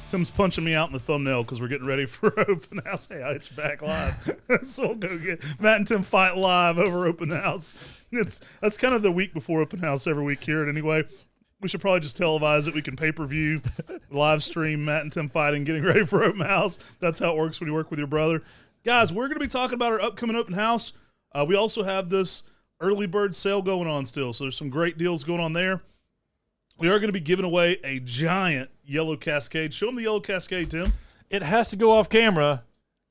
Tim's punching me out in the thumbnail because we're getting ready for open house. Hey, it's back live. So we'll go get Matt and Tim fight live over open house. That's kind of the week before open house every week here. Anyway, we should probably just televise it. We can pay-per-view, live stream Matt and Tim fighting, getting ready for open house. That's how it works when you work with your brother. Guys, we're going to be talking about our upcoming open house. We also have this early bird sale going on still, so there's some great deals going on there. We are going to be giving away a giant yellow Cascade. Show them the yellow Cascade, Tim. It has to go off camera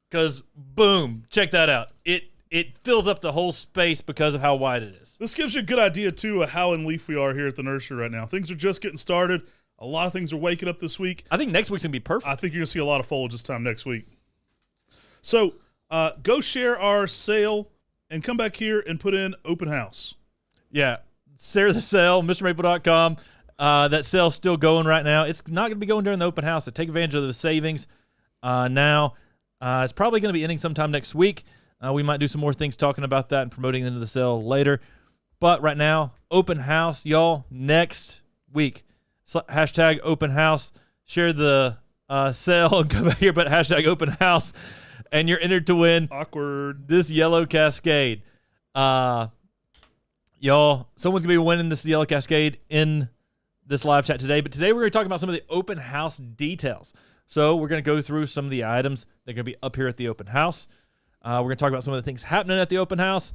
because, boom, check that out. It fills up the whole space because of how wide it is. This gives you a good idea, too, of how in leaf we are here at the nursery right now. Things are just getting started. A lot of things are waking up this week. I think next week's going to be perfect. I think you're going to see a lot of foliage this time next week. So go share our sale and come back here and put in open house. Yeah. Share the sale, MrMaple.com. That sale's still going right now. It's not going to be going during the open house, so take advantage of those savings now. It's probably going to be ending sometime next week. We might do some more things talking about that and promoting into the sale later. But right now, open house, y'all, next week. So, hashtag open house. Share the sale and come back here, but hashtag open house. And you're entered to win this yellow Cascade. Y'all, someone's going to be winning this yellow Cascade in this live chat today. But today we're going to talk about some of the open house details. So we're going to go through some of the items that are going to be up here at the open house. We're going to talk about some of the things happening at the open house.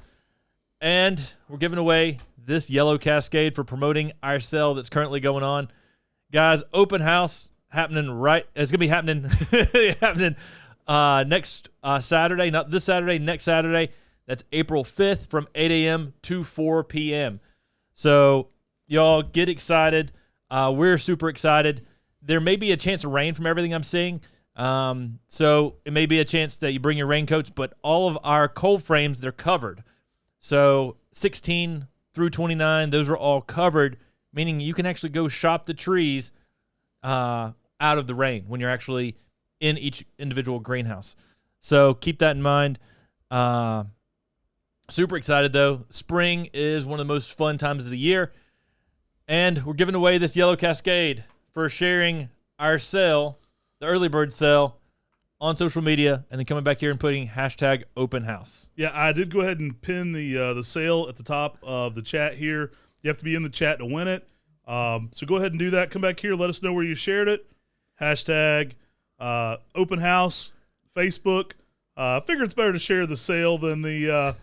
And we're giving away this yellow Cascade for promoting our sale that's currently going on. Guys, open house happening it's going to be happening next Saturday, not this Saturday, next Saturday. That's April 5th from 8 a.m. to 4 p.m. So y'all get excited. We're super excited. There may be a chance of rain from everything I'm seeing. So it may be a chance that you bring your raincoats, but all of our cold frames, they're covered. So 16 through 29, those are all covered, meaning you can actually go shop the trees out of the rain when you're actually in each individual greenhouse. So keep that in mind. Super excited, though. Spring is one of the most fun times of the year. And we're giving away this yellow Cascade for sharing our sale, the early bird sale, on social media, and then coming back here and putting hashtag open house. Yeah, I did go ahead and pin the sale at the top of the chat here. You have to be in the chat to win it. So go ahead and do that. Come back here. Let us know where you shared it. Hashtag open house, Facebook. I figure it's better to share the sale than the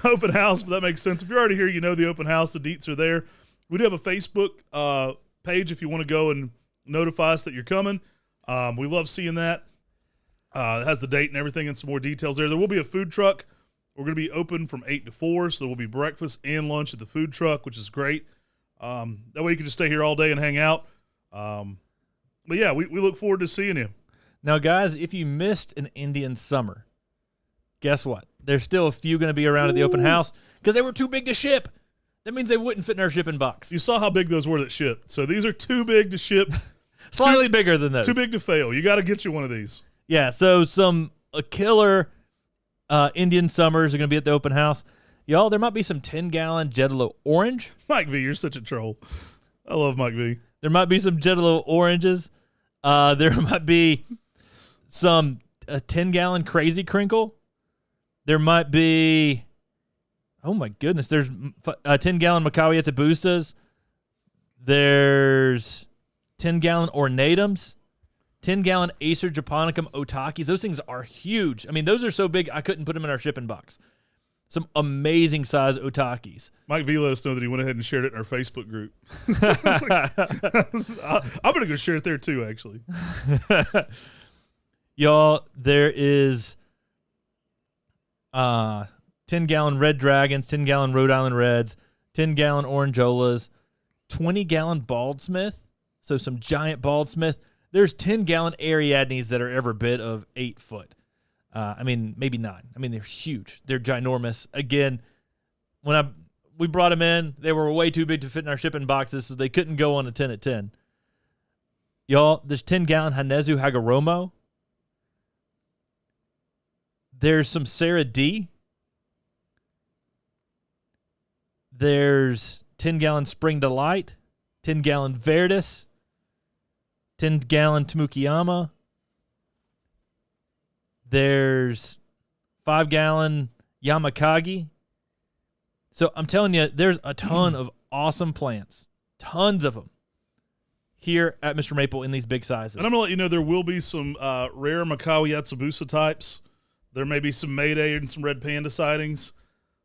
open house, but that makes sense. If you're already here, you know the open house. The deets are there. We do have a Facebook page if you want to go and notify us that you're coming. We love seeing that. It has the date and everything and some more details there. There will be a food truck. We're going to be open from 8 to 4, so there will be breakfast and lunch at the food truck, which is great. That way you can just stay here all day and hang out. But, yeah, we look forward to seeing you. Now, guys, if you missed an Indian summer, guess what? There's still a few going to be around at the open house because they were too big to ship. That means they wouldn't fit in our shipping box. You saw how big those were that shipped. So these are too big to ship. Slightly bigger than those. Too big to fail. You got to get you one of these. Yeah, so some killer Indian summers are going to be at the open house. Y'all, there might be some 10-gallon Jetalo orange. Mike V, you're such a troll. I love Mike V. There might be some Jetalo oranges. There might be some 10-gallon Crazy Crinkle. There might be, oh my goodness, there's 10-gallon Macawi Etabusas. There's 10-gallon Ornatums. 10-gallon Acer Japonicum Otakis. Those things are huge. I mean, those are so big, I couldn't put them in our shipping box. Some amazing size Otakis. Mike V let us know that he went ahead and shared it in our Facebook group. I'm going to go share it there too, actually. Y'all, there is 10-gallon Red Dragons, 10-gallon Rhode Island Reds, 10-gallon Orangeolas, 20-gallon Bald Smith. So some giant Bald Smith. There's 10-gallon Ariadnes that are every bit of 8 foot. I mean, maybe 9. I mean, they're huge. They're ginormous. Again, when we brought them in, they were way too big to fit in our shipping boxes, so they couldn't go on a 10 at 10. Y'all, there's 10-gallon Hanezu Hagoromo. There's some Sarah D. There's 10-gallon Spring Delight, 10-gallon Verdus, 10-gallon Tamukiyama. There's 5-gallon Yamakagi. So I'm telling you, there's a ton of awesome plants, tons of them, here at Mr. Maple in these big sizes. And I'm going to let you know there will be some rare Makawi Yatsubusa types. There may be some Mayday and some Red Panda sightings.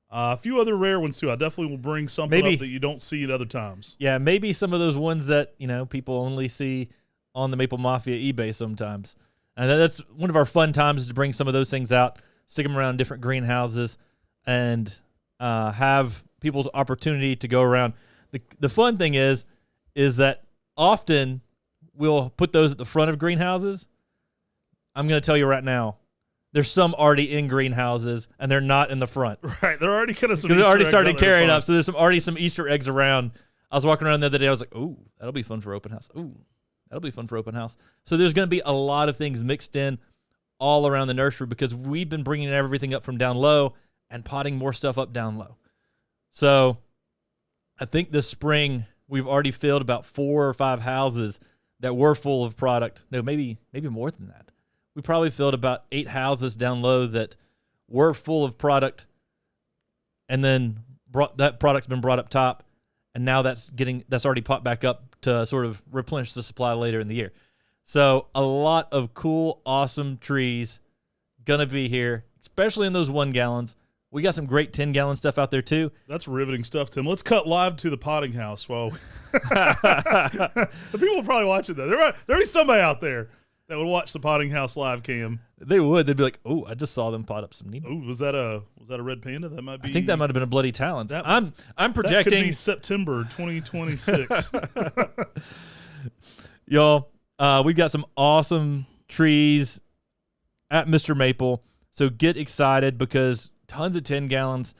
A few other rare ones, too. I definitely will bring something up that you don't see at other times. Yeah, maybe some of those ones that, people only see on the Maple Mafia eBay sometimes. And that's one of our fun times is to bring some of those things out, stick them around different greenhouses, and have people's opportunity to go around. The fun thing is that often we'll put those at the front of greenhouses. I'm going to tell you right now, there's some already in greenhouses, and they're not in the front. Right, they're already kind of some. Because they already started carrying up, so there's already some Easter eggs around. I was walking around the other day, I was like, "Ooh, that'll be fun for open house. Ooh, that'll be fun for open house." So there's going to be a lot of things mixed in all around the nursery because we've been bringing everything up from down low and potting more stuff up down low. So I think this spring we've already filled about 4 or 5 houses that were full of product. No, maybe more than that. We probably filled about 8 houses down low that were full of product, and then that product's been brought up top, and now that's already popped back up to sort of replenish the supply later in the year. So a lot of cool, awesome trees gonna be here, especially in those 1 gallons. We got some great 10-gallon stuff out there too. That's riveting stuff, Tim. Let's cut live to the potting house. Well, the people will probably watch it though. There'll be somebody out there that would watch the potting house live cam. They would. They'd be like, "Oh, I just saw them pot up some Nemo." Oh, was that a red panda? That might be. I think that might have been a Bloody Talons. I'm projecting. That could be September 2026. Y'all, we've got some awesome trees at Mr. Maple. So get excited because tons of 10 gallons.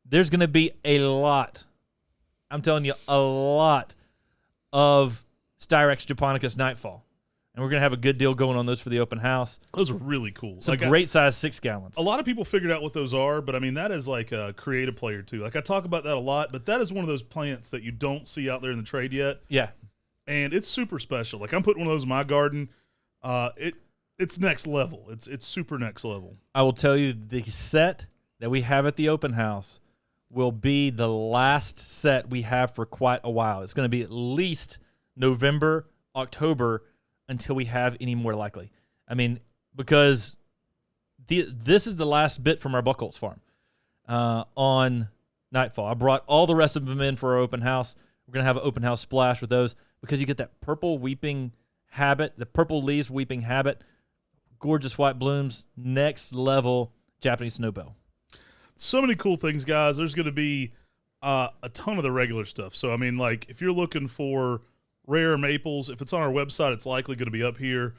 There's going to be a lot. I'm telling you, a lot of Styrax japonicus Nightfall. And we're going to have a good deal going on those for the open house. Those are really cool. Some great size 6 gallons. A lot of people figured out what those are, but I mean, that is like a creative player too. Like I talk about that a lot, but that is one of those plants that you don't see out there in the trade yet. Yeah. And it's super special. Like I'm putting one of those in my garden. It's next level. It's super next level. I will tell you the set that we have at the open house will be the last set we have for quite a while. It's going to be at least November, October, until we have any more likely. I mean, because this is the last bit from our Buckholz farm on Nightfall. I brought all the rest of them in for our open house. We're going to have an open house splash with those because you get that purple weeping habit, the purple leaves weeping habit, gorgeous white blooms, next level Japanese snowbell. So many cool things, guys. There's going to be a ton of the regular stuff. So, I mean, like, if you're looking for rare maples, if it's on our website, it's likely going to be up here.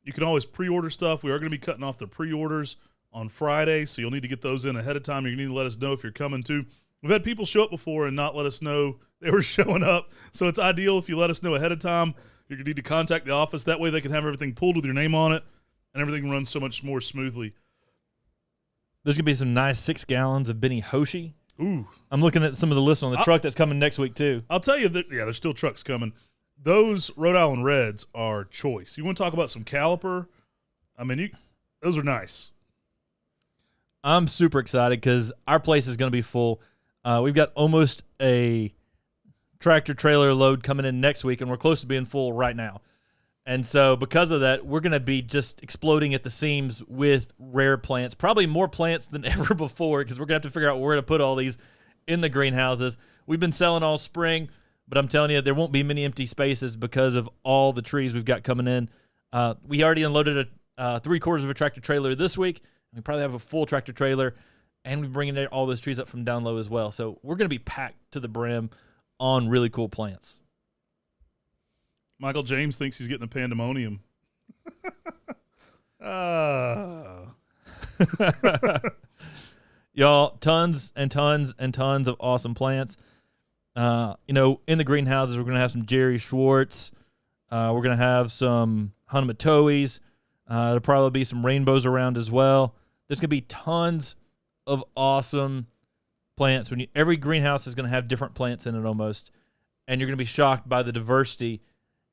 You can always pre-order stuff. We are going to be cutting off the pre-orders on Friday, so you'll need to get those in ahead of time. You need to let us know if you're coming to. We've had people show up before and not let us know they were showing up, so it's ideal if you let us know ahead of time. You're going to need to contact the office. That way they can have everything pulled with your name on it, and everything runs so much more smoothly. There's going to be some nice 6 gallons of Benny Hoshi. Ooh. I'm looking at some of the lists on the truck that's coming next week, too. I'll tell you that, yeah, there's still trucks coming. Those Rhode Island Reds are choice. You want to talk about some caliper? I mean, those are nice. I'm super excited because our place is going to be full. We've got almost a tractor trailer load coming in next week, and we're close to being full right now. And so because of that, we're going to be just exploding at the seams with rare plants, probably more plants than ever before because we're going to have to figure out where to put all these in the greenhouses. We've been selling all spring, but I'm telling you, there won't be many empty spaces because of all the trees we've got coming in. We already unloaded a 3/4 of a tractor trailer this week. We probably have a full tractor trailer, and we're bringing all those trees up from down low as well. So we're going to be packed to the brim on really cool plants. Michael James thinks he's getting a pandemonium. Y'all, tons and tons and tons of awesome plants. In the greenhouses, we're going to have some Jerry Schwartz. We're going to have some Hanamatois. There'll probably be some rainbows around as well. There's going to be tons of awesome plants. Every greenhouse is going to have different plants in it almost, and you're going to be shocked by the diversity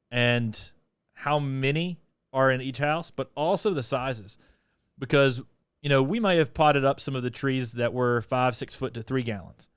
and how many are in each house, but also the sizes. Because, we may have potted up some of the trees that were 5-6 foot to 3 gallons.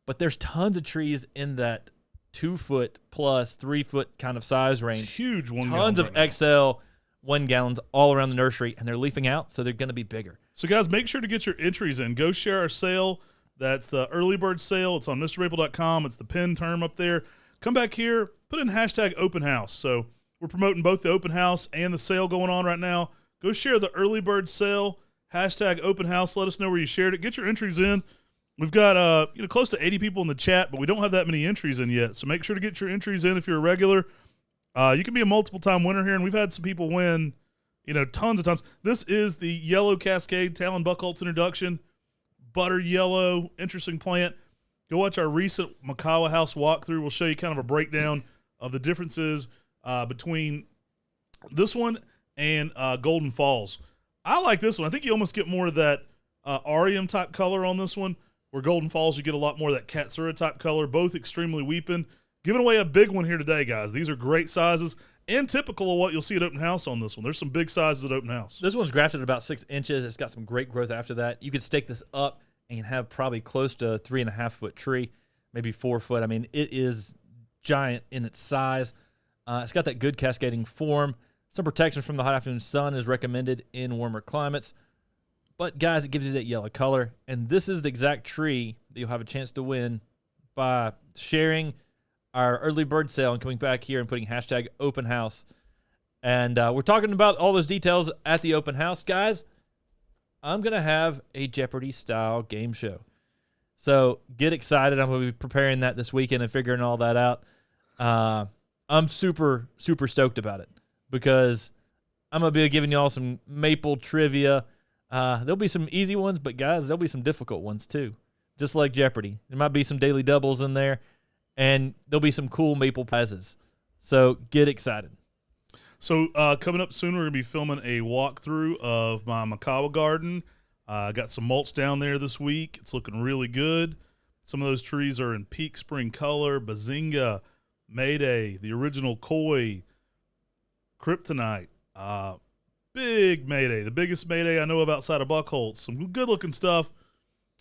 But there's tons of trees in that 2 foot plus 3 foot kind of size range. Huge 1 gallon. Tons of XL 1 gallons all around the nursery, and they're leafing out, so they're going to be bigger. So, guys, make sure to get your entries in. Go share our sale. That's the early bird sale. It's on MrMaple.com. It's the pin term up there. Come back here, put in hashtag open house. So we're promoting both the open house and the sale going on right now. Go share the early bird sale, hashtag open house. Let us know where you shared it. Get your entries in. We've got close to 80 people in the chat, but we don't have that many entries in yet. So make sure to get your entries in if you're a regular. You can be a multiple-time winner here, and we've had some people win, tons of times. This is the Yellow Cascade Talon Buchholz introduction. Butter yellow, interesting plant. Go watch our recent Makawa House walkthrough. We'll show you kind of a breakdown of the differences between this one and Golden Falls. I like this one. I think you almost get more of that Arium type color on this one, where Golden Falls you get a lot more of that Katsura type color, both extremely weeping. Giving away a big one here today, guys. These are great sizes and typical of what you'll see at open house on this one. There's some big sizes at open house. This one's grafted at about 6 inches. It's got some great growth after that. You could stake this up and have probably close to a 3.5 foot tree, maybe 4 foot. I mean, it is giant in its size. It's got that good cascading form. Some protection from the hot afternoon sun is recommended in warmer climates. But, guys, it gives you that yellow color. And this is the exact tree that you'll have a chance to win by sharing our early bird sale and coming back here and putting hashtag open house. And we're talking about all those details at the open house. Guys, I'm going to have a Jeopardy-style game show. So get excited. I'm going to be preparing that this weekend and figuring all that out. I'm super, super stoked about it because I'm going to be giving you all some maple trivia. There'll be some easy ones, but, guys, there'll be some difficult ones too, just like Jeopardy. There might be some daily doubles in there, and there'll be some cool maple prizes. So get excited. So coming up soon, we're going to be filming a walkthrough of my Makawa garden. I got some mulch down there this week. It's looking really good. Some of those trees are in peak spring color, Bazinga, Mayday, the original Koi, Kryptonite, big Mayday, the biggest Mayday I know of outside of Buchholz. Some good-looking stuff.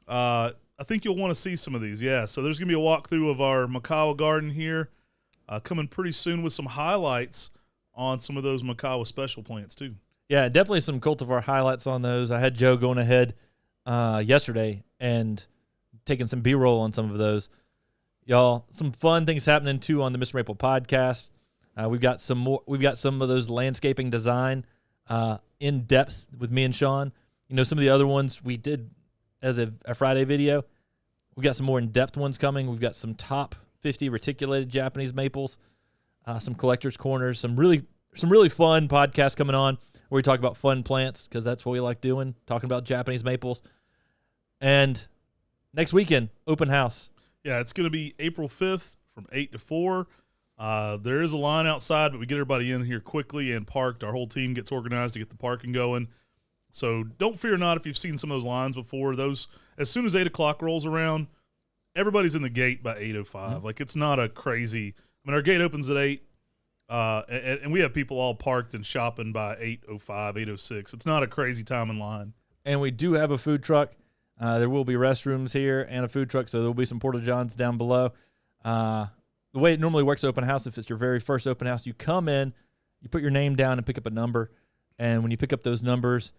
I think you'll want to see some of these, yeah. So there's going to be a walkthrough of our Makawa garden here coming pretty soon with some highlights on some of those Makawa special plants too. Yeah, definitely some cultivar highlights on those. I had Joe going ahead yesterday and taking some B-roll on some of those. Y'all, some fun things happening too on the Mr. Maple podcast. We've got some more. We've got some of those landscaping design in depth with me and Sean. Some of the other ones we did as a Friday video. We got some more in-depth ones coming. We've got some top 50 reticulated Japanese maples, some collectors' corners, some really fun podcasts coming on where we talk about fun plants because that's what we like doing, talking about Japanese maples. And next weekend, open house. Yeah, it's going to be April 5th from 8 to 4. There is a line outside, but we get everybody in here quickly and parked. Our whole team gets organized to get the parking going. So don't fear not if you've seen some of those lines before. Those, as soon as 8 o'clock rolls around, everybody's in the gate by 8:05. Mm-hmm. Like, it's not a crazy – our gate opens at 8, and we have people all parked and shopping by 8:05, 8:06. It's not a crazy time in line. And we do have a food truck. There will be restrooms here and a food truck, so there will be some Porta Johns down below. The way it normally works at open house, if it's your very first open house, you come in, you put your name down and pick up a number, and when you pick up those numbers,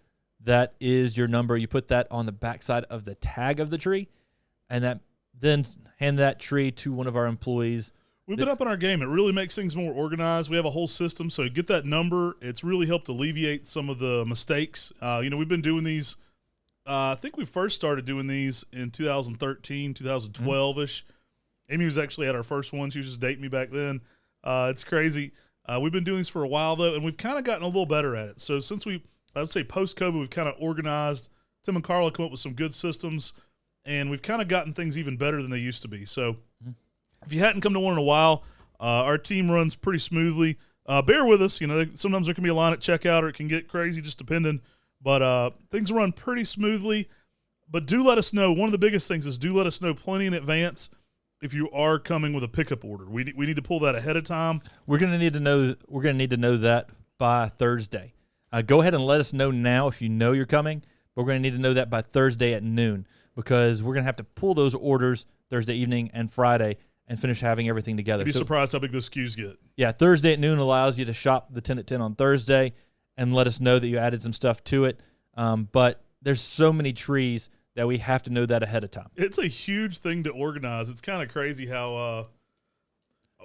that is your number. You put that on the backside of the tag of the tree, and then hand that tree to one of our employees. We've been up on our game. It really makes things more organized. We have a whole system, so get that number. It's really helped alleviate some of the mistakes. We've been doing these. I think we first started doing these in 2013, 2012-ish. Amy was actually at our first one. She was just dating me back then. It's crazy. We've been doing these for a while, though, and we've kind of gotten a little better at it. So since I would say post-COVID, we've kind of organized. Tim and Carla come up with some good systems, and we've kind of gotten things even better than they used to be. So if you hadn't come to one in a while, our team runs pretty smoothly. Bear with us. Sometimes there can be a line at checkout, or it can get crazy just depending. But things run pretty smoothly. But do let us know. One of the biggest things is do let us know plenty in advance if you are coming with a pickup order. We need to pull that ahead of time. We're gonna need to know that by Thursday. Go ahead and let us know now if you know you're coming. But we're gonna need to know that by Thursday at noon, because we're gonna have to pull those orders Thursday evening and Friday and finish having everything together. You'd be surprised how big those SKUs get. Yeah, Thursday at noon allows you to shop the 10 at 10 on Thursday and let us know that you added some stuff to it. But there's so many trees that we have to know that ahead of time. It's a huge thing to organize. It's kind of crazy how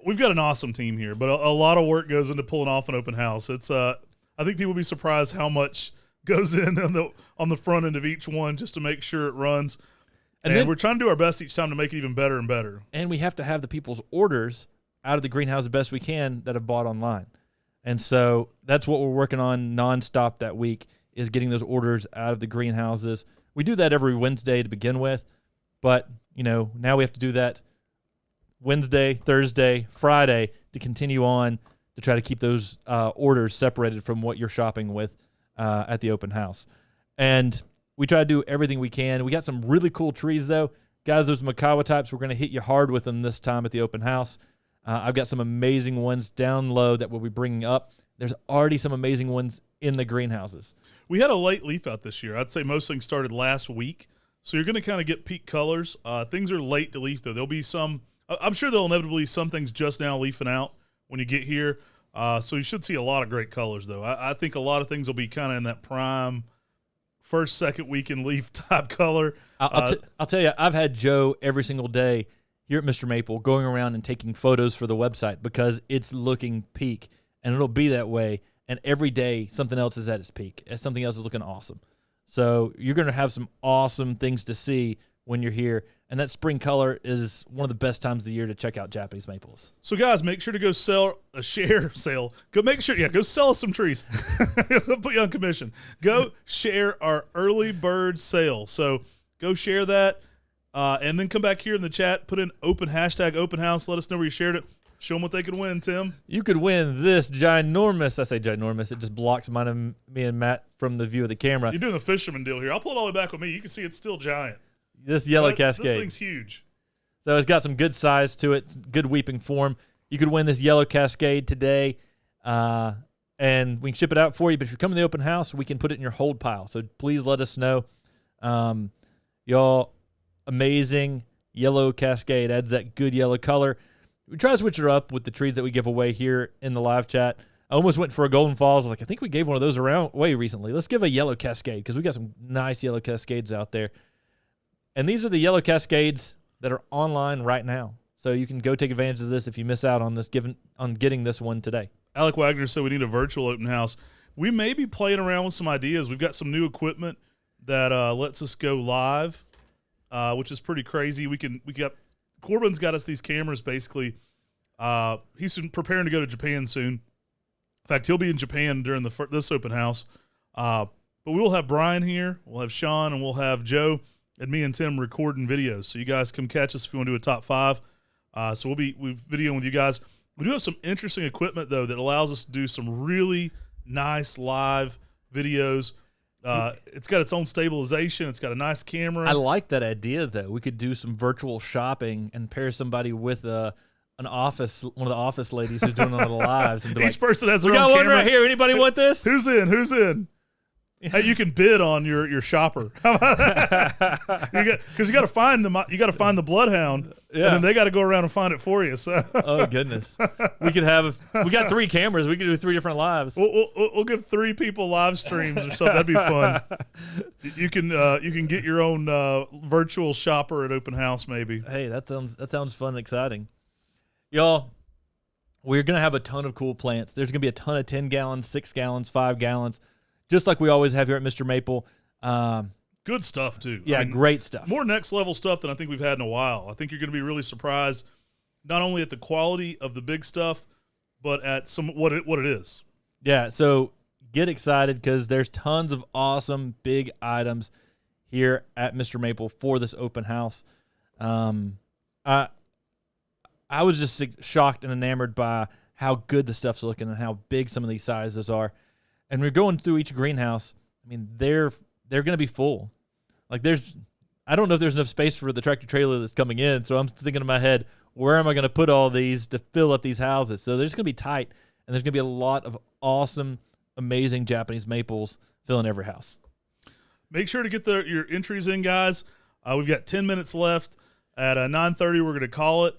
we've got an awesome team here, but a lot of work goes into pulling off an open house. It's I think people will be surprised how much goes in on the front end of each one just to make sure it runs. And then, we're trying to do our best each time to make it even better and better. And we have to have the people's orders out of the greenhouse the best we can that have bought online. And so that's what we're working on nonstop that week, is getting those orders out of the greenhouses. We do that every Wednesday to begin with, but now we have to do that Wednesday, Thursday, Friday to continue on to try to keep those orders separated from what you're shopping with at the open house. And we try to do everything we can. We got some really cool trees, though. Guys, those Makawa types, we're going to hit you hard with them this time at the open house. I've got some amazing ones down low that we'll be bringing up. There's already some amazing ones in the greenhouses. We had a late leaf out this year. I'd say most things started last week. So you're going to kind of get peak colors. Things are late to leaf, though. There'll be some – I'm sure there'll inevitably be some things just now leafing out when you get here. So you should see a lot of great colors, though. I think a lot of things will be kind of in that prime – first, second week in leaf type color. I'll tell you, I've had Joe every single day here at Mr. Maple going around and taking photos for the website because it's looking peak, and it'll be that way. And every day, something else is at its peak. Something else is looking awesome. So you're going to have some awesome things to see when you're here. And that spring color is one of the best times of the year to check out Japanese maples. So, guys, make sure to go sell. Go sell us some trees. We'll put you on commission. Go share our early bird sale. So go share that, and then come back here in the chat, put in hashtag open house. Let us know where you shared it. Show them what they could win, Tim. You could win this ginormous. I say ginormous. It just blocks me and Matt from the view of the camera. You're doing the fisherman deal here. I'll pull it all the way back with me. You can see it's still giant. This yellow cascade. This thing's huge. So it's got some good size to it, good weeping form. You could win this yellow cascade today, and we can ship it out for you. But if you're coming to the open house, we can put it in your hold pile. So please let us know. Y'all, amazing yellow cascade adds that good yellow color. We try to switch it up with the trees that we give away here in the live chat. I almost went for a golden falls. I was like, I think we gave one of those away recently. Let's give a yellow cascade because we got some nice yellow cascades out there. And these are the yellow cascades that are online right now. So you can go take advantage of this if you miss out on getting this one today. Alec Wagner said we need a virtual open house. We may be playing around with some ideas. We've got some new equipment that lets us go live, which is pretty crazy. Corbin's got us these cameras basically. He's preparing to go to Japan soon. In fact, he'll be in Japan during this open house. But we will have Brian here. We'll have Sean, and we'll have Joe and me and Tim recording videos. So you guys come catch us if you want to do a top 5. So we'll videoing with you guys. We do have some interesting equipment, though, that allows us to do some really nice live videos. It's got its own stabilization. It's got a nice camera. I like that idea, though. We could do some virtual shopping and pair somebody with one of the office ladies who's doing one of the lives. And be Each person has their own camera. We got one right here. Anybody want this? Who's in? Hey, you can bid on your shopper. Because you got to find the bloodhound, and then they got to go around and find it for you. So. Oh goodness, we got 3 cameras. We could do 3 different lives. We'll give 3 people live streams or something. That'd be fun. You can get your own virtual shopper at open house maybe. Hey, that sounds fun and exciting, y'all. We're gonna have a ton of cool plants. There's gonna be a ton of 10 gallons, 6 gallons, 5 gallons. Just like we always have here at Mr. Maple. Good stuff, too. Yeah, great stuff. More next-level stuff than I think we've had in a while. I think you're going to be really surprised, not only at the quality of the big stuff, but at what it is. Yeah, so get excited because there's tons of awesome big items here at Mr. Maple for this open house. I was just shocked and enamored by how good the stuff's looking and how big some of these sizes are. And we're going through each greenhouse. I mean, they're going to be full. Like I don't know if there's enough space for the tractor trailer that's coming in. So I'm thinking in my head, where am I going to put all these to fill up these houses? So they're just going to be tight, and there's going to be a lot of awesome, amazing Japanese maples filling every house. Make sure to get your entries in, guys. We've got 10 minutes left. At 9:30, we're going to call it.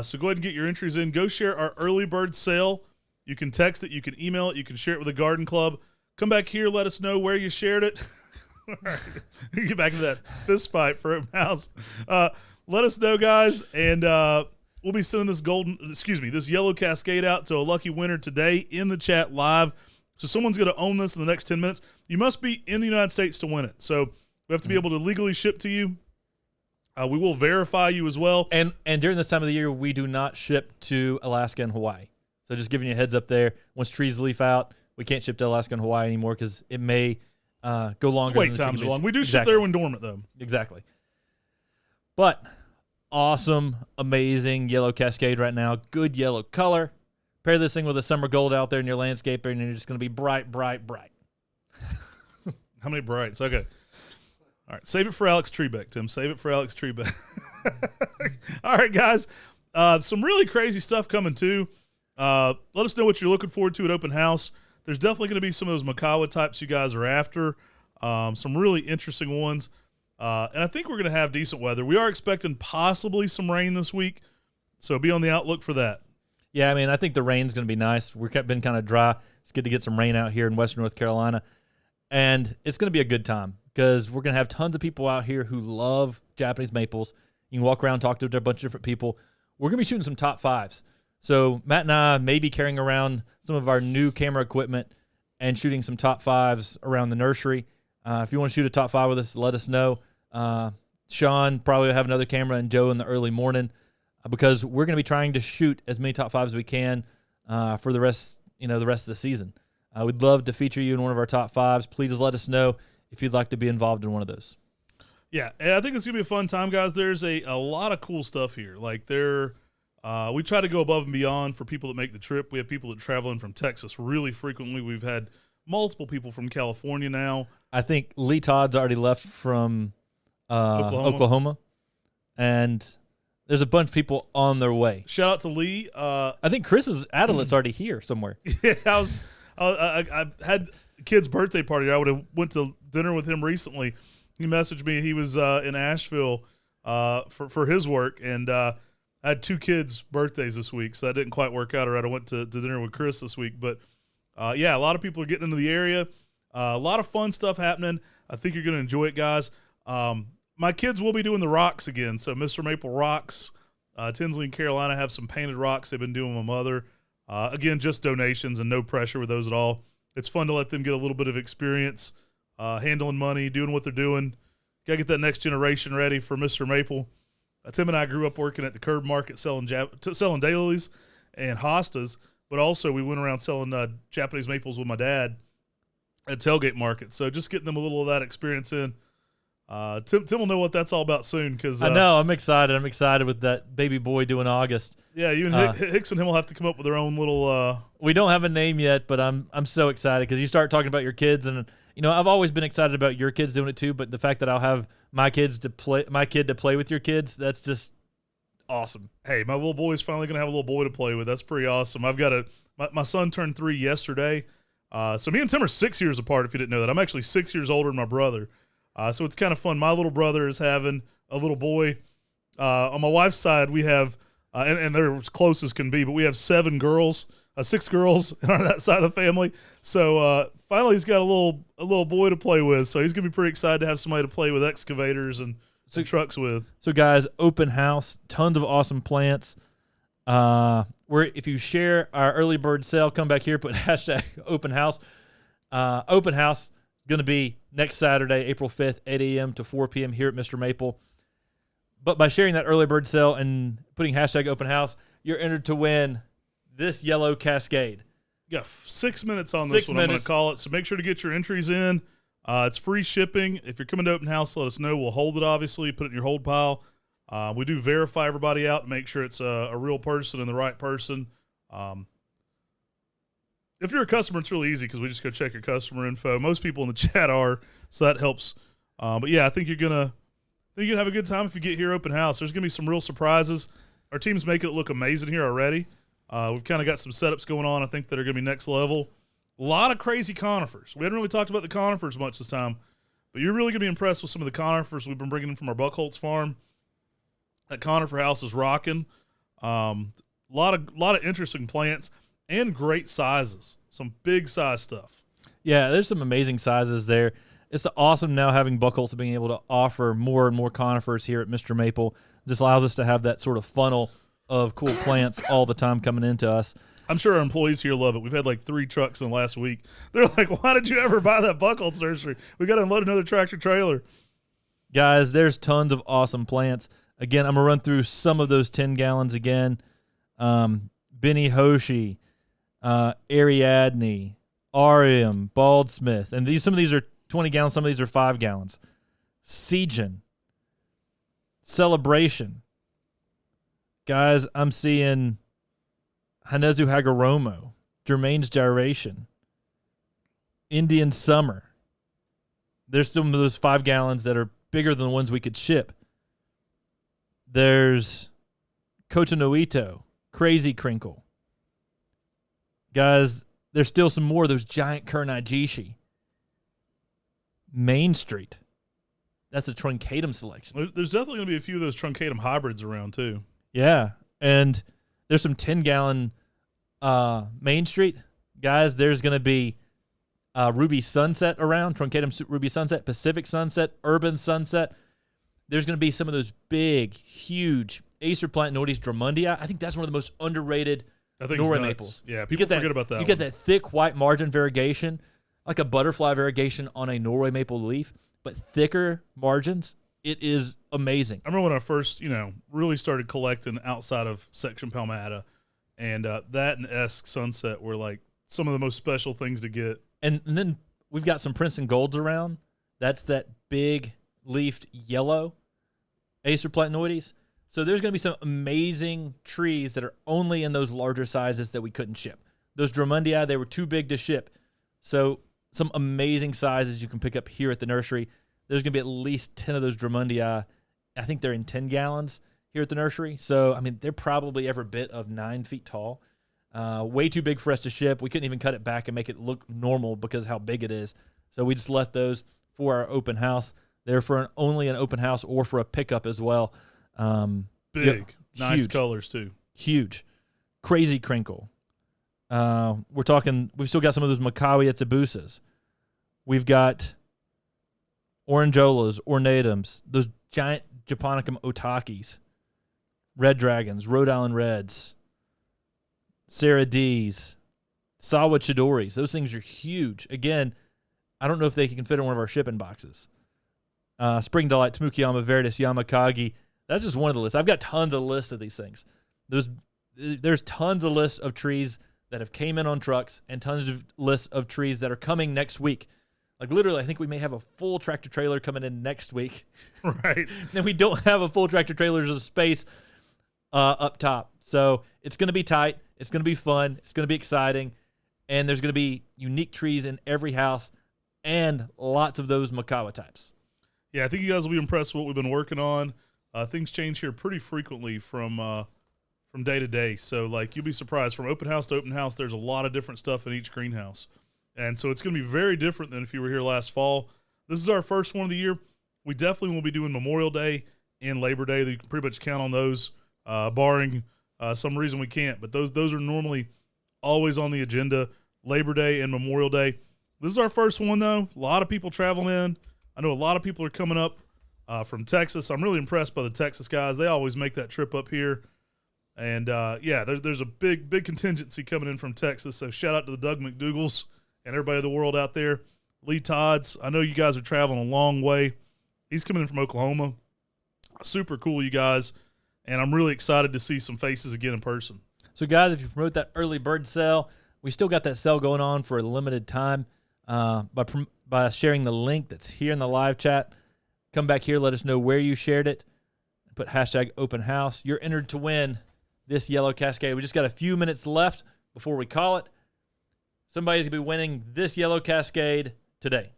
So go ahead and get your entries in. Go share our early bird sale. You can text it. You can email it. You can share it with the garden club. Come back here. Let us know where you shared it. All right. Get back into that fist fight for open house. Let us know, guys, and we'll be sending this yellow Cascade out to a lucky winner today in the chat live. So someone's going to own this in the next 10 minutes. You must be in the United States to win it. So we have to be able to legally ship to you. We will verify you as well. And during this time of the year, we do not ship to Alaska and Hawaii. So just giving you a heads up there. Once trees leaf out, we can't ship to Alaska and Hawaii anymore because it may go longer. Wait times are long. We do ship there when dormant, though. Exactly. But awesome, amazing yellow Cascade right now. Good yellow color. Pair this thing with a summer gold out there in your landscape, and you're just going to be bright, bright, bright. How many brights? Okay. All right. Save it for Alex Trebeck, Tim. Save it for Alex Trebeck. All right, guys. Some really crazy stuff coming, too. Let us know what you're looking forward to at open house. There's definitely going to be some of those Makawa types you guys are after. Some really interesting ones. And I think we're going to have decent weather. We are expecting possibly some rain this week, so be on the outlook for that. Yeah, I mean, I think the rain's going to be nice. We've been kind of dry. It's good to get some rain out here in western North Carolina. And it's going to be a good time because we're going to have tons of people out here who love Japanese maples. You can walk around, talk to a bunch of different people. We're going to be shooting some top fives. So Matt and I may be carrying around some of our new camera equipment and shooting some top fives around the nursery. If you want to shoot a top five with us, let us know. Sean probably will have another camera, and Joe in the early morning, because we're going to be trying to shoot as many top fives as we can for the rest of the season. We'd love to feature you in one of our top fives. Please let us know if you'd like to be involved in one of those. Yeah, and I think it's going to be a fun time, guys. There's a lot of cool stuff here. Like we try to go above and beyond for people that make the trip. We have people that travel in from Texas really frequently. We've had multiple people from California now. I think Lee Todd's already left from Oklahoma, and there's a bunch of people on their way. Shout out to Lee. I think Chris's Adelet's already here somewhere. Yeah, I had a kid's birthday party. I would have went to dinner with him recently. He messaged me. He was in Asheville for his work, and I had two kids' birthdays this week, so that didn't quite work out. Or I went to dinner with Chris this week. But, yeah, a lot of people are getting into the area. A lot of fun stuff happening. I think you're going to enjoy it, guys. My kids will be doing the rocks again. So Mr. Maple Rocks, Tinsley and Carolina have some painted rocks they've been doing with my mother. Again, just donations and no pressure with those at all. It's fun to let them get a little bit of experience handling money, doing what they're doing. Got to get that next generation ready for Mr. Maple. Tim and I grew up working at the curb market selling dailies and hostas, but also we went around selling Japanese maples with my dad at tailgate markets. So just getting them a little of that experience in. Tim will know what that's all about soon. Because I know. I'm excited. I'm excited with that baby boy doing August. Yeah, you and Hicks and him will have to come up with their own little. We don't have a name yet, but I'm so excited because you start talking about your kids, and I've always been excited about your kids doing it too. But the fact that I'll have my kid to play with your kids, that's just awesome. Hey, my little boy's finally gonna have a little boy to play with. That's pretty awesome. I've got my son turned 3 yesterday. So me and Tim are 6 years apart. If you didn't know that, I'm actually 6 years older than my brother. So it's kind of fun. My little brother is having a little boy. On my wife's side, we have, and they're as close as can be, but we have 7 girls, 6 girls on that side of the family. So finally, he's got a little boy to play with. So he's gonna be pretty excited to have somebody to play with excavators and trucks with. So guys, open house, tons of awesome plants. If you share our early bird sale, come back here, put hashtag open house. Open house going to be next Saturday, April 5th, 8 a.m. to 4 p.m. here at Mr. Maple. But by sharing that early bird sale and putting hashtag open house, you're entered to win this yellow Cascade. You got 6 minutes on this one. I'm going to call it. So make sure to get your entries in. It's free shipping. If you're coming to open house, let us know. We'll hold it, obviously, put it in your hold pile. We do verify everybody out and make sure it's a real person and the right person. If you're a customer, it's really easy because we just go check your customer info. Most people in the chat are, so that helps. But yeah, I think you're gonna think you're going to have a good time if you get here open house. There's going to be some real surprises. Our team's making it look amazing here already. We've kind of got some setups going on, I think, that are going to be next level. A lot of crazy conifers. We haven't really talked about the conifers much this time, but you're really going to be impressed with some of the conifers we've been bringing in from our Buckholz farm. That conifer house is rocking. A lot of interesting plants and great sizes. Some big size stuff. Yeah, there's some amazing sizes there. It's awesome now having Buckholz being able to offer more and more conifers here at Mr. Maple. Just allows us to have that sort of funnel of cool plants all the time coming into us. I'm sure our employees here love it. We've had like 3 trucks in the last week. They're like, why did you ever buy that Buckholz nursery? We got to unload another tractor trailer. Guys, there's tons of awesome plants. Again, I'm going to run through some of those 10 gallons again. Benny Hoshi, Ariadne, Arium, Baldsmith. And some of these are 20 gallons, some of these are 5 gallons. Sejan, Celebration. Guys, I'm seeing Hanezu Hagoromo, Germain's Gyration, Indian Summer. There's some of those 5 gallons that are bigger than the ones we could ship. There's Kotonoito, Crazy Crinkle. Guys, there's still some more of those giant Kurnajishi. Main Street. That's a truncatum selection. There's definitely going to be a few of those truncatum hybrids around too. Yeah, and there's some 10-gallon Main Street. Guys, there's going to be Ruby Sunset around, truncatum Ruby Sunset, Pacific Sunset, Urban Sunset. There's going to be some of those big, huge Acer Plantanoides Drummondii. I think that's one of the most underrated Norway maples. Yeah, people forget about that. You get that thick white margin variegation, like a butterfly variegation on a Norway maple leaf, but thicker margins. It is amazing. I remember when I first, really started collecting outside of Section Palmata, and that and Esk Sunset were like some of the most special things to get. And then we've got some Princeton Golds around. That's that big leafed yellow Acer Plantanoides. So there's going to be some amazing trees that are only in those larger sizes that we couldn't ship. Those Drummondii, they were too big to ship. So some amazing sizes you can pick up here at the nursery. There's going to be at least 10 of those Drummondii. I think they're in 10 gallons here at the nursery. So, I mean, they're probably every bit of 9 feet tall. Way too big for us to ship. We couldn't even cut it back and make it look normal because of how big it is. So we just left those for our open house. They're for only an open house or for a pickup as well. Big. Nice huge. Colors, too. Huge. Crazy Crinkle. We've still got some of those Makawi Tsubusas. We've got Orangeolas, Ornatums, those giant Japonicum Otakis, Red Dragons, Rhode Island Reds, Sarah D's, Sawa Chidoris. Those things are huge. Again, I don't know if they can fit in one of our shipping boxes. Spring Delight, Tsumukiyama Verdis, Yamakagi. That's just one of the lists. I've got tons of lists of these things. There's tons of lists of trees that have came in on trucks and tons of lists of trees that are coming next week. Like literally, I think we may have a full tractor trailer coming in next week. Right. And we don't have a full tractor trailer's of space up top. So it's going to be tight. It's going to be fun. It's going to be exciting. And there's going to be unique trees in every house and lots of those Makawa types. Yeah, I think you guys will be impressed with what we've been working on. Things change here pretty frequently from day to day. So, like, you'll be surprised. From open house to open house, there's a lot of different stuff in each greenhouse. And so it's going to be very different than if you were here last fall. This is our first one of the year. We definitely will be doing Memorial Day and Labor Day. You can pretty much count on those, barring some reason we can't. But those are normally always on the agenda, Labor Day and Memorial Day. This is our first one, though. A lot of people traveling in. I know a lot of people are coming up from Texas. I'm really impressed by the Texas guys. They always make that trip up here. And, there's a big contingency coming in from Texas. So shout out to the Doug McDougals and everybody in the world out there. Lee Todd's, I know you guys are traveling a long way. He's coming in from Oklahoma. Super cool, you guys. And I'm really excited to see some faces again in person. So, guys, if you promote that early bird sale, we still got that sale going on for a limited time. By sharing the link that's here in the live chat, come back here, let us know where you shared it. Put hashtag open house. You're entered to win this yellow Cascade. We just got a few minutes left before we call it. Somebody's going to be winning this yellow Cascade today.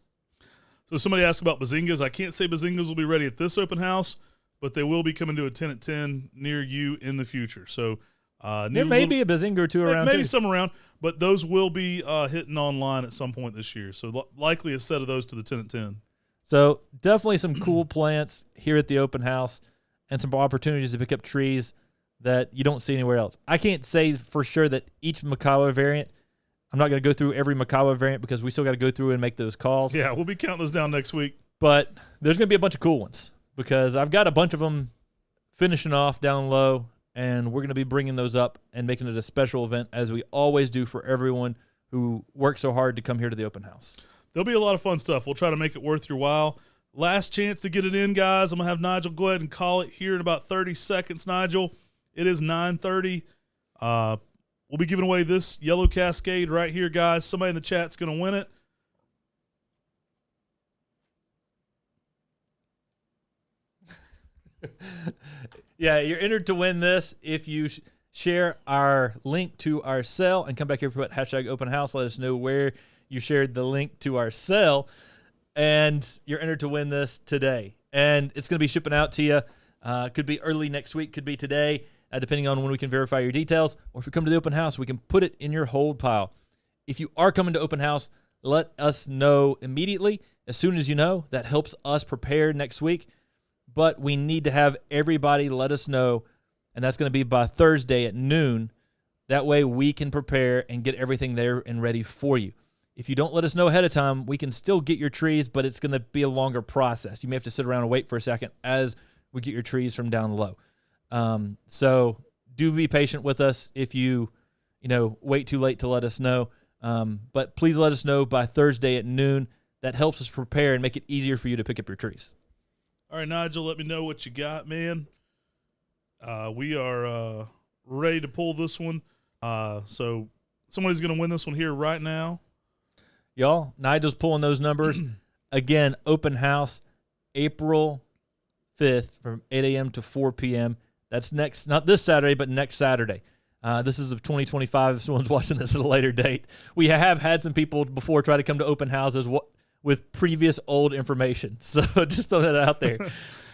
So somebody asked about Bazingas. I can't say Bazingas will be ready at this open house, but they will be coming to a 10 at 10 near you in the future. So there may be a Bazinga or two around, maybe too. some around, but those will be hitting online at some point this year. So likely a set of those to the 10 at 10. So definitely some cool plants here at the open house and some opportunities to pick up trees that you don't see anywhere else. I can't say for sure that each Makawa variant, I'm not going to go through every Makawa variant because we still got to go through and make those calls. Yeah, we'll be counting those down next week. But there's going to be a bunch of cool ones because I've got a bunch of them finishing off down low, and we're going to be bringing those up and making it a special event as we always do for everyone who works so hard to come here to the open house. There'll be a lot of fun stuff. We'll try to make it worth your while. Last chance to get it in, guys. I'm going to have Nigel go ahead and call it here in about 30 seconds, Nigel. It is 9:30. We'll be giving away this yellow Cascade right here, guys. Somebody in the chat's going to win it. Yeah, you're entered to win this if you share our link to our sale and come back here for hashtag open house. Let us know where you shared the link to our sale, and you're entered to win this today. And it's going to be shipping out to you. Could be early next week, could be today, depending on when we can verify your details. Or if you come to the open house, we can put it in your hold pile. If you are coming to open house, let us know immediately. As soon as you know, that helps us prepare next week. But we need to have everybody let us know, and that's going to be by Thursday at noon. That way we can prepare and get everything there and ready for you. If you don't let us know ahead of time, we can still get your trees, but it's going to be a longer process. You may have to sit around and wait for a second as we get your trees from down low. So do be patient with us if you wait too late to let us know. But please let us know by Thursday at noon. That helps us prepare and make it easier for you to pick up your trees. All right, Nigel, let me know what you got, man. We are ready to pull this one. So somebody's going to win this one here right now. Y'all, Nigel's pulling those numbers. Again, open house, April 5th from 8 a.m. to 4 p.m. That's not this Saturday, but next Saturday. This is of 2025 if someone's watching this at a later date. We have had some people before try to come to open houses with previous old information. So just throw that out there.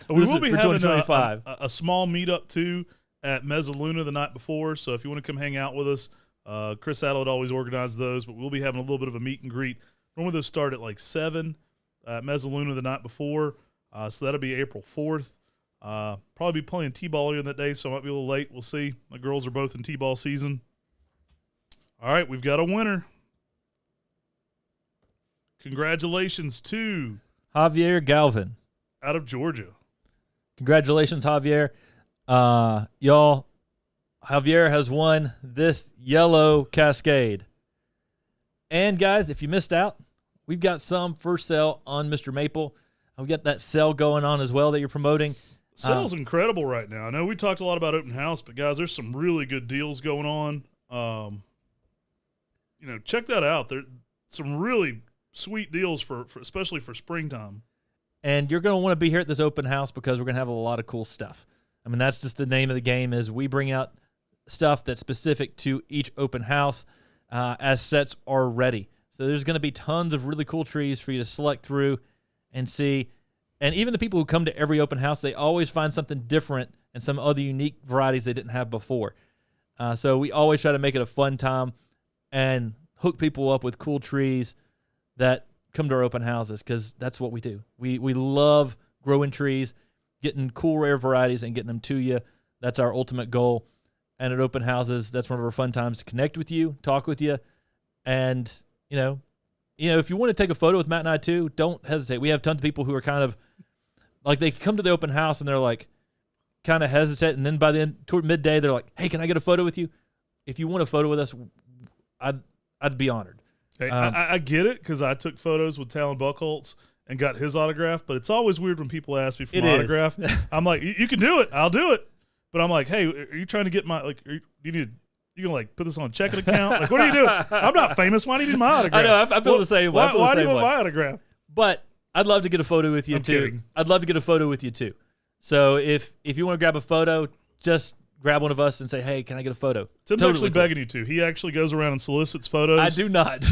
We will be having a small meetup, too, at Mezzaluna the night before. So if you want to come hang out with us, Chris Adlet always organizes those, but we'll be having a little bit of a meet and greet. Normally those start at like 7 at Mezzaluna the night before. So that'll be April 4th. Probably be playing T-ball on that day, so I might be a little late. We'll see. My girls are both in T-ball season. All right, we've got a winner. Congratulations to Javier Galvin out of Georgia. Congratulations, Javier. Y'all, Javier has won this yellow Cascade. And, guys, if you missed out, we've got some for sale on Mr. Maple. We've got that sale going on as well that you're promoting. Sale's incredible right now. I know we talked a lot about open house, but, guys, there's some really good deals going on. Check that out. There's some really sweet deals for especially for springtime. And you're going to want to be here at this open house because we're going to have a lot of cool stuff. I mean, that's just the name of the game is we bring out stuff that's specific to each open house as sets are ready. So there's going to be tons of really cool trees for you to select through and see. And even the people who come to every open house, they always find something different and some other unique varieties they didn't have before. So we always try to make it a fun time and hook people up with cool trees that come to our open houses because that's what we do. We love growing trees, getting cool rare varieties and getting them to you. That's our ultimate goal. And at open houses, that's one of our fun times to connect with you, talk with you. And, if you want to take a photo with Matt and I too, don't hesitate. We have tons of people who are kind of like they come to the open house and they're like kind of hesitate. And then by the end, toward midday, they're like, hey, can I get a photo with you? If you want a photo with us, I'd be honored. Hey, I get it because I took photos with Talon Buchholz and got his autograph, but it's always weird when people ask me for my autograph. I'm like, you can do it. I'll do it. But I'm like, hey, are you trying to get my, you can like put this on a checking account? Like, what are you doing? I'm not famous. Why do you need my autograph? I know. I feel the same way. Why do you want my autograph? But I'd love to get a photo with you, too. Kidding. I'd love to get a photo with you, too. So if you want to grab a photo, just grab one of us and say, "Hey, can I get a photo?" Tim's Totally actually cool. begging you to. He actually goes around and solicits photos. I do not.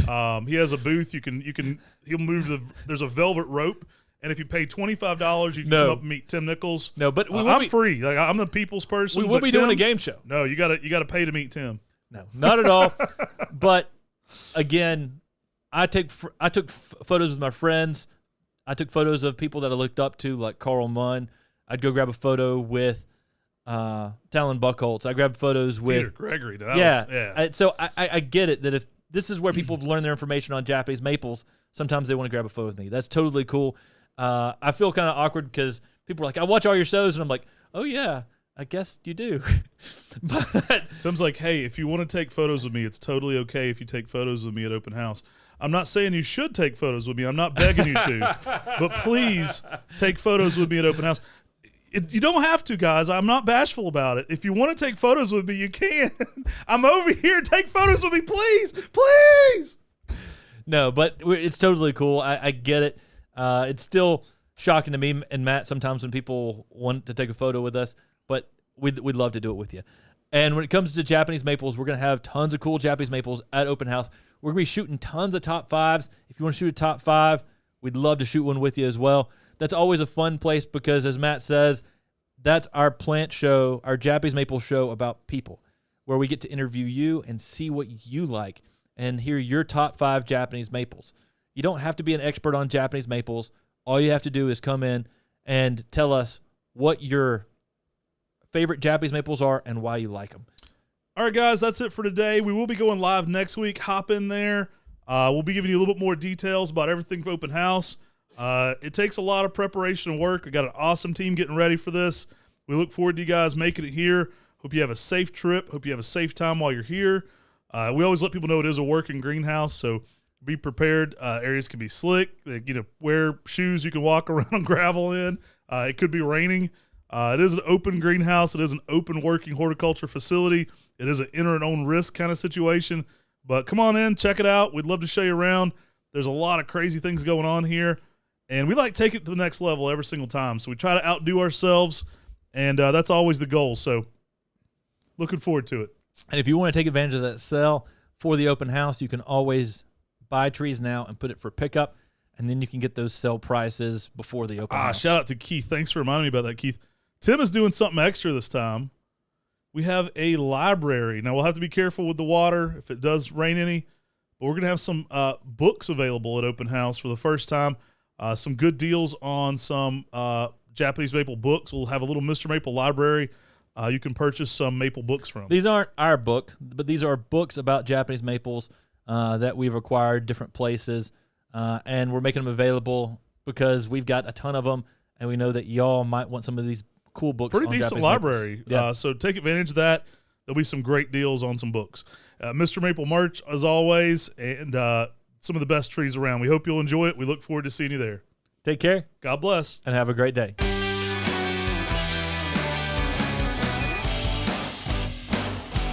He has a booth. He'll move there's a velvet rope, and if you pay $25, you can come up and meet Tim Nichols. No, but I'm free. Like, I'm the people's person. We will be doing a game show. No, you gotta pay to meet Tim. No, not at all. But again, I took photos with my friends. I took photos of people that I looked up to, like Carl Munn. I'd go grab a photo with Talon Buckholtz. I grabbed photos with Peter Gregory. So I get it that if this is where people learn their information on Japanese maples, sometimes they want to grab a photo with me. That's totally cool. I feel kind of awkward because people are like, "I watch all your shows," and I'm like, "Oh yeah, I guess you do." But Tim's like, "Hey, if you want to take photos with me, it's totally okay if you take photos with me at open house. I'm not saying you should take photos with me. I'm not begging you to, but please take photos with me at open house. You don't have to, guys. I'm not bashful about it. If you want to take photos with me, you can. I'm over here. Take photos with me, please, please." No, but it's totally cool. I get it. It's still shocking to me and Matt sometimes when people want to take a photo with us, but we'd love to do it with you. And when it comes to Japanese maples, we're going to have tons of cool Japanese maples at open house. We're going to be shooting tons of top fives. If you want to shoot a top five, we'd love to shoot one with you as well. That's always a fun place because, as Matt says, that's our plant show, our Japanese maple show about people, where we get to interview you and see what you like and hear your top 5 Japanese maples. You don't have to be an expert on Japanese maples. All you have to do is come in and tell us what your favorite Japanese maples are and why you like them. All right, guys, that's it for today. We will be going live next week. Hop in there. We'll be giving you a little bit more details about everything for open house. It takes a lot of preparation and work. We got an awesome team getting ready for this. We look forward to you guys making it here. Hope you have a safe trip. Hope you have a safe time while you're here. We always let people know it is a working greenhouse, so be prepared. Areas can be slick. Wear shoes you can walk around on gravel in. It could be raining. It is an open greenhouse. It is an open working horticulture facility. It is an enter and own risk kind of situation. But come on in, check it out. We'd love to show you around. There's a lot of crazy things going on here. And we like to take it to the next level every single time. So we try to outdo ourselves, and that's always the goal. So looking forward to it. And if you want to take advantage of that sale for the open house, you can always buy trees now and put it for pickup, and then you can get those sale prices before the open house. Shout out to Keith. Thanks for reminding me about that, Keith. Tim is doing something extra this time. We have a library. Now, we'll have to be careful with the water if it does rain any, but we're going to have some books available at open house for the first time. Some good deals on some Japanese maple books. We'll have a little Mr. Maple library you can purchase some maple books from. These aren't our book, but these are books about Japanese maples that we've acquired different places, and we're making them available because we've got a ton of them, and we know that y'all might want some of these cool books. Pretty on decent Japanese library. Yeah. So take advantage of that. There'll be some great deals on some books. Mr. Maple merch, as always, and some of the best trees around. We hope you'll enjoy it. We look forward to seeing you there. Take care. God bless. And have a great day.